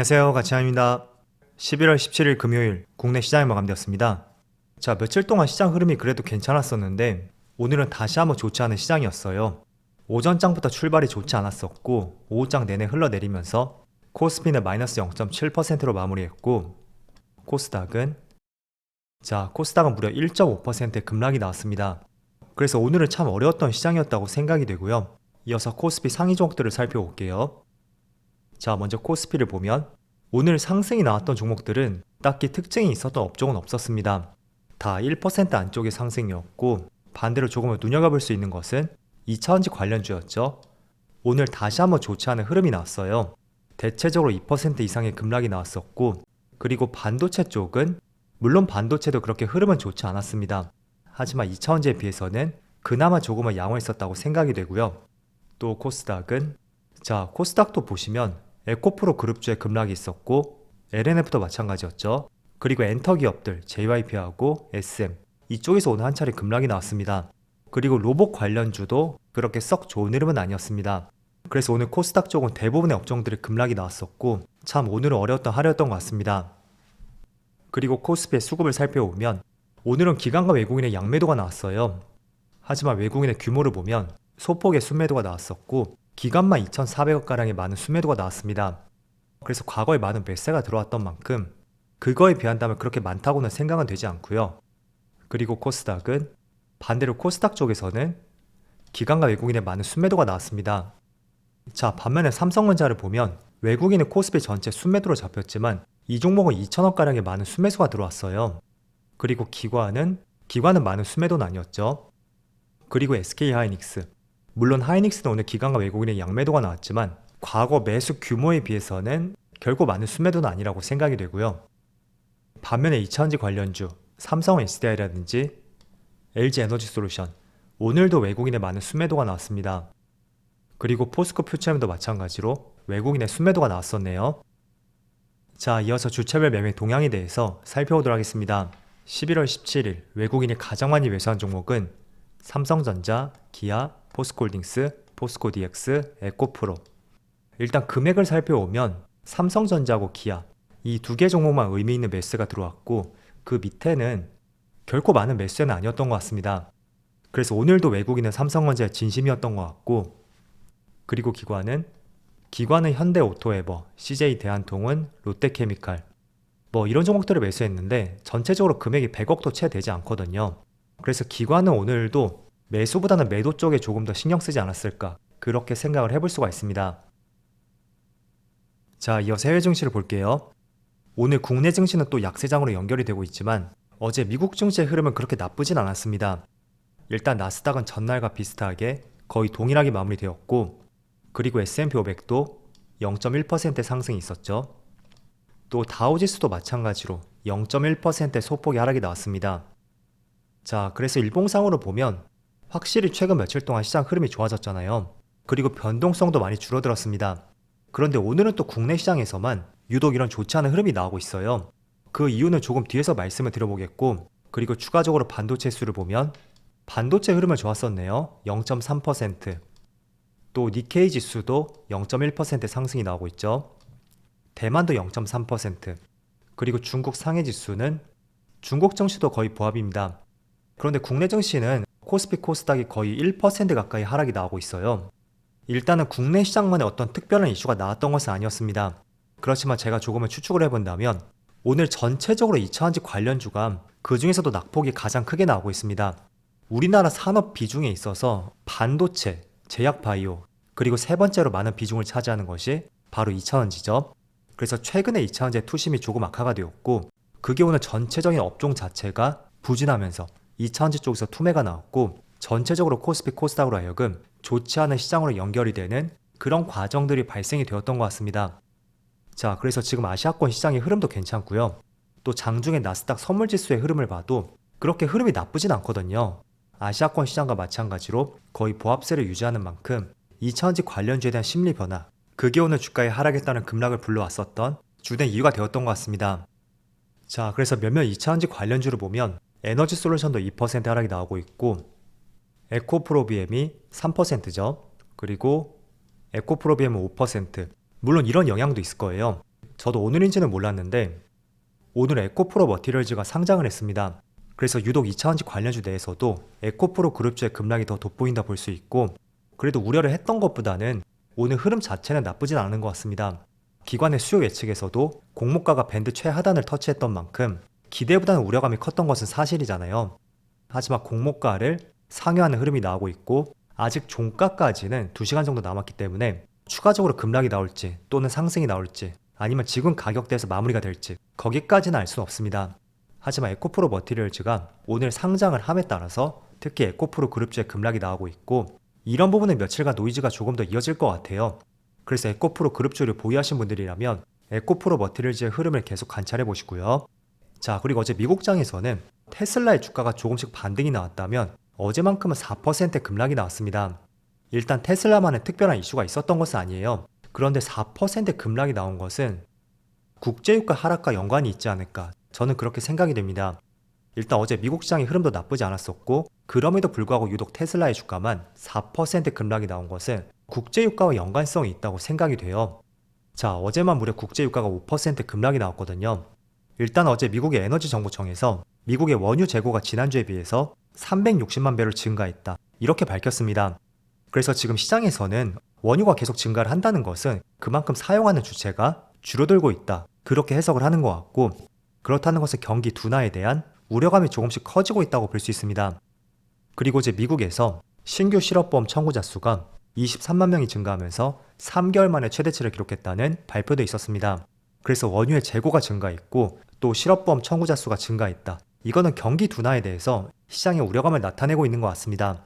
안녕하세요, 가치환입니다. 11월 17일 금요일 국내 시장이 마감되었습니다. 자, 며칠 동안 시장 흐름이 그래도 괜찮았었는데 오늘은 다시 한번 좋지 않은 시장이었어요. 오전장부터 출발이 좋지 않았었고 오후장 내내 흘러내리면서 코스피는 마이너스 0.7%로 마무리했고 코스닥은 무려 1.5%의 급락이 나왔습니다. 그래서 오늘은 참 어려웠던 시장이었다고 생각이 되고요. 이어서 코스피 상위 종목들을 살펴볼게요. 자, 먼저 코스피를 보면 오늘 상승이 나왔던 종목들은 딱히 특징이 있었던 업종은 없었습니다. 다 1% 안쪽의 상승이었고 반대로 조금은 눈여겨볼 수 있는 것은 2차전지 관련주였죠. 오늘 다시 한번 좋지 않은 흐름이 나왔어요. 대체적으로 2% 이상의 급락이 나왔었고 그리고 반도체 쪽은 물론 반도체도 그렇게 흐름은 좋지 않았습니다. 하지만 2차전지에 비해서는 그나마 조금은 양호했었다고 생각이 되고요. 또 코스닥도 보시면 에코프로 그룹주의 급락이 있었고 LNF도 마찬가지였죠. 그리고 엔터 기업들 JYP하고 SM 이쪽에서 오늘 한 차례 급락이 나왔습니다. 그리고 로봇 관련주도 그렇게 썩 좋은 흐름은 아니었습니다. 그래서 오늘 코스닥 쪽은 대부분의 업종들이 급락이 나왔었고 참 오늘은 어려웠던 하루였던 것 같습니다. 그리고 코스피의 수급을 살펴보면 오늘은 기관과 외국인의 양매도가 나왔어요. 하지만 외국인의 규모를 보면 소폭의 순매도가 나왔었고 기관만 2,400억가량의 많은 순매도가 나왔습니다. 그래서 과거에 많은 매세가 들어왔던 만큼 그거에 비한다면 그렇게 많다고는 생각은 되지 않고요. 그리고 코스닥은 반대로 코스닥 쪽에서는 기관과 외국인의 많은 순매도가 나왔습니다. 자, 반면에 삼성전자를 보면 외국인은 코스피 전체 순매도로 잡혔지만 이 종목은 2천억가량의 많은 순매수가 들어왔어요. 그리고 기관은 많은 순매도는 아니었죠. 그리고 SK하이닉스 물론 하이닉스는 오늘 기관과 외국인의 양매도가 나왔지만 과거 매수 규모에 비해서는 결코 많은 순매도는 아니라고 생각이 되고요. 반면에 2차전지 관련주 삼성 SDI라든지 LG에너지솔루션 오늘도 외국인의 많은 순매도가 나왔습니다. 그리고 포스코 퓨처엠도 마찬가지로 외국인의 순매도가 나왔었네요. 자, 이어서 주차별 매매 동향에 대해서 살펴보도록 하겠습니다. 11월 17일 외국인이 가장 많이 매수한 종목은 삼성전자, 기아, 포스코홀딩스, 포스코DX, 에코프로. 일단 금액을 살펴보면 삼성전자하고 기아 이 두 개 종목만 의미 있는 매수가 들어왔고 그 밑에는 결코 많은 매수는 아니었던 것 같습니다. 그래서 오늘도 외국인은 삼성전자의 진심이었던 것 같고 그리고 기관은 현대오토에버, CJ대한통운, 롯데케미칼 이런 종목들을 매수했는데 전체적으로 금액이 100억도 채 되지 않거든요. 그래서 기관은 오늘도 매수보다는 매도 쪽에 조금 더 신경 쓰지 않았을까 그렇게 생각을 해볼 수가 있습니다. 자, 이어서 해외 증시를 볼게요. 오늘 국내 증시는 또 약세장으로 연결이 되고 있지만 어제 미국 증시의 흐름은 그렇게 나쁘진 않았습니다. 일단 나스닥은 전날과 비슷하게 거의 동일하게 마무리되었고 그리고 S&P 500도 0.1% 상승이 있었죠. 또 다우지수도 마찬가지로 0.1%의 소폭의 하락이 나왔습니다. 자, 그래서 일봉상으로 보면 확실히 최근 며칠 동안 시장 흐름이 좋아졌잖아요. 그리고 변동성도 많이 줄어들었습니다. 그런데 오늘은 또 국내 시장에서만 유독 이런 좋지 않은 흐름이 나오고 있어요. 그 이유는 조금 뒤에서 말씀을 드려보겠고 그리고 추가적으로 반도체 수를 보면 반도체 흐름은 좋았었네요. 0.3%. 또 니케이 지수도 0.1% 상승이 나오고 있죠. 대만도 0.3%. 그리고 중국 상해 지수는 중국 증시도 거의 보합입니다. 그런데 국내 증시는 코스피 코스닥이 거의 1% 가까이 하락이 나오고 있어요. 일단은 국내 시장만의 어떤 특별한 이슈가 나왔던 것은 아니었습니다. 그렇지만 제가 조금은 추측을 해본다면 오늘 전체적으로 2차전지 관련주가 그 중에서도 낙폭이 가장 크게 나오고 있습니다. 우리나라 산업 비중에 있어서 반도체, 제약바이오 그리고 세 번째로 많은 비중을 차지하는 것이 바로 2차전지죠. 그래서 최근에 2차전지의 투심이 조금 악화가 되었고 그게 오늘 전체적인 업종 자체가 부진하면서 2차전지 쪽에서 투매가 나왔고 전체적으로 코스피 코스닥으로 하여금 좋지 않은 시장으로 연결이 되는 그런 과정들이 발생이 되었던 것 같습니다. 자, 그래서 지금 아시아권 시장의 흐름도 괜찮고요. 또 장중에 나스닥 선물지수의 흐름을 봐도 그렇게 흐름이 나쁘진 않거든요. 아시아권 시장과 마찬가지로 거의 보합세를 유지하는 만큼 2차전지 관련주에 대한 심리 변화 그게 오늘 주가의 하락에 따른 급락을 불러왔었던 주된 이유가 되었던 것 같습니다. 자, 그래서 몇몇 2차전지 관련주를 보면 에너지솔루션도 2% 하락이 나오고 있고 에코프로비엠이 3%죠. 그리고 에코프로비엠은 5%. 물론 이런 영향도 있을 거예요. 저도 오늘인지는 몰랐는데 오늘 에코프로 머티리얼즈가 상장을 했습니다. 그래서 유독 2차원지 관련주 내에서도 에코프로 그룹주의 급락이 더 돋보인다 볼 수 있고, 그래도 우려를 했던 것보다는 오늘 흐름 자체는 나쁘진 않은 것 같습니다. 기관의 수요 예측에서도 공모가가 밴드 최하단을 터치했던 만큼 기대보다는 우려감이 컸던 것은 사실이잖아요. 하지만 공모가를 상회하는 흐름이 나오고 있고, 아직 종가까지는 2시간 정도 남았기 때문에 추가적으로 급락이 나올지 또는 상승이 나올지 아니면 지금 가격대에서 마무리가 될지 거기까지는 알 수는 없습니다. 하지만 에코프로 머티리얼즈가 오늘 상장을 함에 따라서 특히 에코프로 그룹주의 급락이 나오고 있고, 이런 부분은 며칠간 노이즈가 조금 더 이어질 것 같아요. 그래서 에코프로 그룹주를 보유하신 분들이라면 에코프로 머티리얼즈의 흐름을 계속 관찰해 보시고요. 자, 그리고 어제 미국장에서는 테슬라의 주가가 조금씩 반등이 나왔다면 어제만큼은 4% 급락이 나왔습니다. 일단 테슬라만의 특별한 이슈가 있었던 것은 아니에요. 그런데 4% 급락이 나온 것은 국제유가 하락과 연관이 있지 않을까, 저는 그렇게 생각이 됩니다. 일단 어제 미국 시장의 흐름도 나쁘지 않았었고, 그럼에도 불구하고 유독 테슬라의 주가만 4% 급락이 나온 것은 국제유가와 연관성이 있다고 생각이 돼요. 자, 어제만 무려 국제유가가 5% 급락이 나왔거든요. 일단 어제 미국의 에너지정보청에서 미국의 원유 재고가 지난주에 비해서 360만 배럴 증가했다, 이렇게 밝혔습니다. 그래서 지금 시장에서는 원유가 계속 증가를 한다는 것은 그만큼 사용하는 주체가 줄어들고 있다, 그렇게 해석을 하는 것 같고, 그렇다는 것은 경기 둔화에 대한 우려감이 조금씩 커지고 있다고 볼 수 있습니다. 그리고 이제 미국에서 신규 실업보험 청구자 수가 23만 명이 증가하면서 3개월 만에 최대치를 기록했다는 발표도 있었습니다. 그래서 원유의 재고가 증가했고 또 실업보험 청구자 수가 증가했다, 이거는 경기 둔화에 대해서 시장의 우려감을 나타내고 있는 것 같습니다.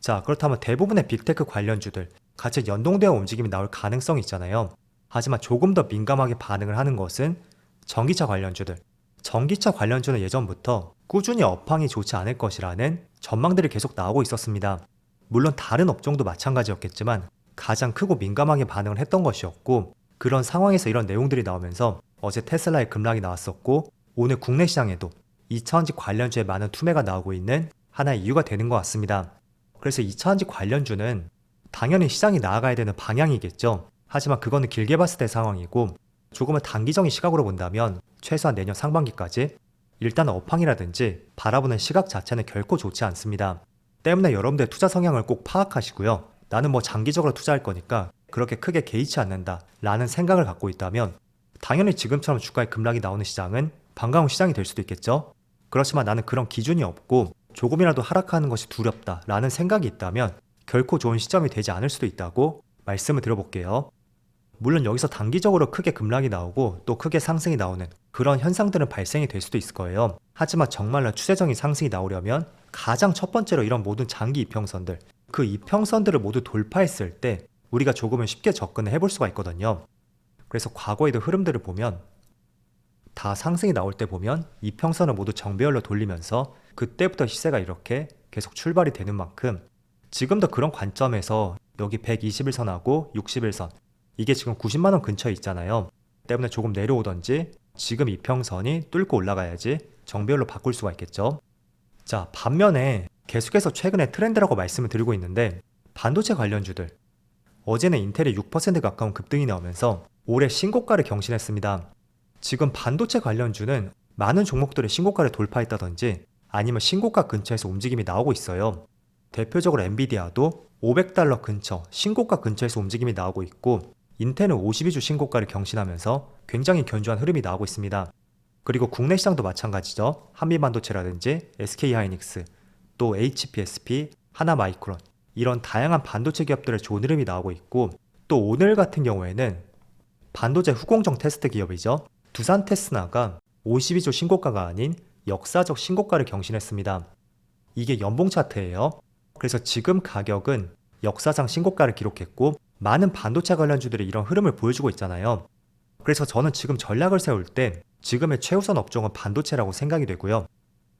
자, 그렇다면 대부분의 빅테크 관련주들 같이 연동되어 움직임이 나올 가능성이 있잖아요. 하지만 조금 더 민감하게 반응을 하는 것은 전기차 관련주들. 전기차 관련주는 예전부터 꾸준히 업황이 좋지 않을 것이라는 전망들이 계속 나오고 있었습니다. 물론 다른 업종도 마찬가지였겠지만 가장 크고 민감하게 반응을 했던 것이었고, 그런 상황에서 이런 내용들이 나오면서 어제 테슬라의 급락이 나왔었고, 오늘 국내 시장에도 2차원지 관련주에 많은 투매가 나오고 있는 하나의 이유가 되는 것 같습니다. 그래서 2차원지 관련주는 당연히 시장이 나아가야 되는 방향이겠죠. 하지만 그거는 길게 봤을 때 상황이고, 조금은 단기적인 시각으로 본다면 최소한 내년 상반기까지 일단 업황이라든지 바라보는 시각 자체는 결코 좋지 않습니다. 때문에 여러분들 투자 성향을 꼭 파악하시고요. 나는 뭐 장기적으로 투자할 거니까 그렇게 크게 개의치 않는다 라는 생각을 갖고 있다면 당연히 지금처럼 주가의 급락이 나오는 시장은 반가운 시장이 될 수도 있겠죠. 그렇지만 나는 그런 기준이 없고 조금이라도 하락하는 것이 두렵다 라는 생각이 있다면 결코 좋은 시점이 되지 않을 수도 있다고 말씀을 드려볼게요. 물론 여기서 단기적으로 크게 급락이 나오고 또 크게 상승이 나오는 그런 현상들은 발생이 될 수도 있을 거예요. 하지만 정말로 추세적인 상승이 나오려면 가장 첫 번째로 이런 모든 장기 이평선들, 그 이평선들을 모두 돌파했을 때 우리가 조금은 쉽게 접근을 해볼 수가 있거든요. 그래서 과거에도 흐름들을 보면 다 상승이 나올 때 보면 이평선을 모두 정배열로 돌리면서 그때부터 시세가 이렇게 계속 출발이 되는 만큼 지금도 그런 관점에서 여기 121선하고 61선, 이게 지금 90만원 근처에 있잖아요. 때문에 조금 내려오던지 지금 이평선이 뚫고 올라가야지 정배열로 바꿀 수가 있겠죠. 자, 반면에 계속해서 최근에 트렌드라고 말씀을 드리고 있는데 반도체 관련주들, 어제는 인텔이 6% 가까운 급등이 나오면서 올해 신고가를 경신했습니다. 지금 반도체 관련주는 많은 종목들의 신고가를 돌파했다든지 아니면 신고가 근처에서 움직임이 나오고 있어요. 대표적으로 엔비디아도 500달러 근처, 신고가 근처에서 움직임이 나오고 있고, 인텔은 52주 신고가를 경신하면서 굉장히 견조한 흐름이 나오고 있습니다. 그리고 국내 시장도 마찬가지죠. 한미반도체라든지 SK하이닉스, 또 HPSP, 하나마이크론, 이런 다양한 반도체 기업들의 좋은 흐름이 나오고 있고, 또 오늘 같은 경우에는 반도체 후공정 테스트 기업이죠. 두산 테스나가 52주 신고가가 아닌 역사적 신고가를 경신했습니다. 이게 연봉 차트예요. 그래서 지금 가격은 역사상 신고가를 기록했고 많은 반도체 관련주들이 이런 흐름을 보여주고 있잖아요. 그래서 저는 지금 전략을 세울 때 지금의 최우선 업종은 반도체라고 생각이 되고요.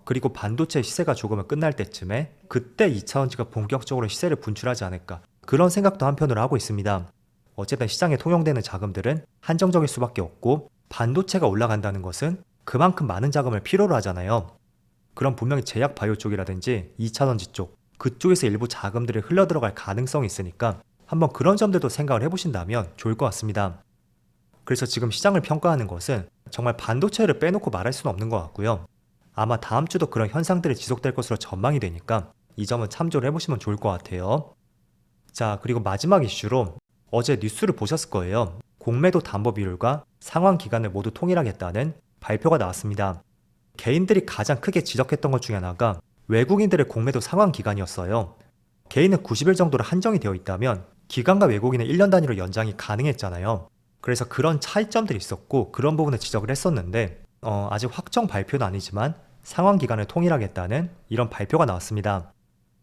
그리고 반도체 시세가 조금은 끝날 때쯤에 그때 2차원지가 본격적으로 시세를 분출하지 않을까, 그런 생각도 한편으로 하고 있습니다. 어쨌든 시장에 통용되는 자금들은 한정적일 수밖에 없고 반도체가 올라간다는 것은 그만큼 많은 자금을 필요로 하잖아요. 그럼 분명히 제약 바이오 쪽이라든지 2차전지 쪽, 그쪽에서 일부 자금들이 흘러들어갈 가능성이 있으니까 한번 그런 점들도 생각을 해보신다면 좋을 것 같습니다. 그래서 지금 시장을 평가하는 것은 정말 반도체를 빼놓고 말할 수는 없는 것 같고요. 아마 다음 주도 그런 현상들이 지속될 것으로 전망이 되니까 이 점은 참조를 해보시면 좋을 것 같아요. 자, 그리고 마지막 이슈로 어제 뉴스를 보셨을 거예요. 공매도 담보 비율과 상환 기간을 모두 통일하겠다는 발표가 나왔습니다. 개인들이 가장 크게 지적했던 것 중에 하나가 외국인들의 공매도 상환 기간이었어요. 개인은 90일 정도로 한정이 되어 있다면 기관과 외국인은 1년 단위로 연장이 가능했잖아요. 그래서 그런 차이점들이 있었고 그런 부분을 지적을 했었는데 아직 확정 발표는 아니지만 상환 기간을 통일하겠다는 이런 발표가 나왔습니다.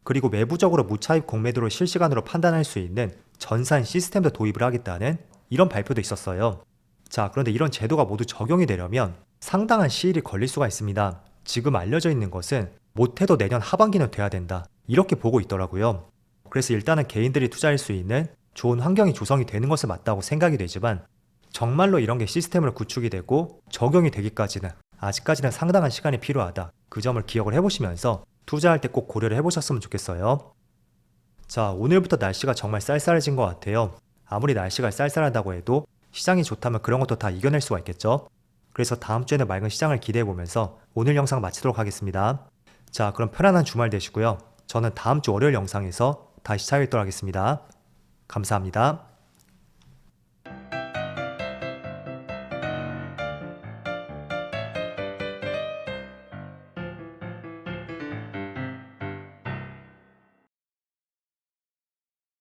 그리고 외부적으로 무차입 공매도를 실시간으로 판단할 수 있는 전산 시스템도 도입을 하겠다는 이런 발표도 있었어요. 자, 그런데 이런 제도가 모두 적용이 되려면 상당한 시일이 걸릴 수가 있습니다. 지금 알려져 있는 것은 못해도 내년 하반기는 돼야 된다, 이렇게 보고 있더라고요. 그래서 일단은 개인들이 투자할 수 있는 좋은 환경이 조성이 되는 것은 맞다고 생각이 되지만 정말로 이런 게 시스템으로 구축이 되고 적용이 되기까지는 아직까지는 상당한 시간이 필요하다, 그 점을 기억을 해보시면서 투자할 때 꼭 고려를 해보셨으면 좋겠어요. 자, 오늘부터 날씨가 정말 쌀쌀해진 것 같아요. 아무리 날씨가 쌀쌀하다고 해도 시장이 좋다면 그런 것도 다 이겨낼 수가 있겠죠. 그래서 다음 주에는 맑은 시장을 기대해보면서 오늘 영상 마치도록 하겠습니다. 자, 그럼 편안한 주말 되시고요. 저는 다음 주 월요일 영상에서 다시 찾아뵙도록 하겠습니다. 감사합니다.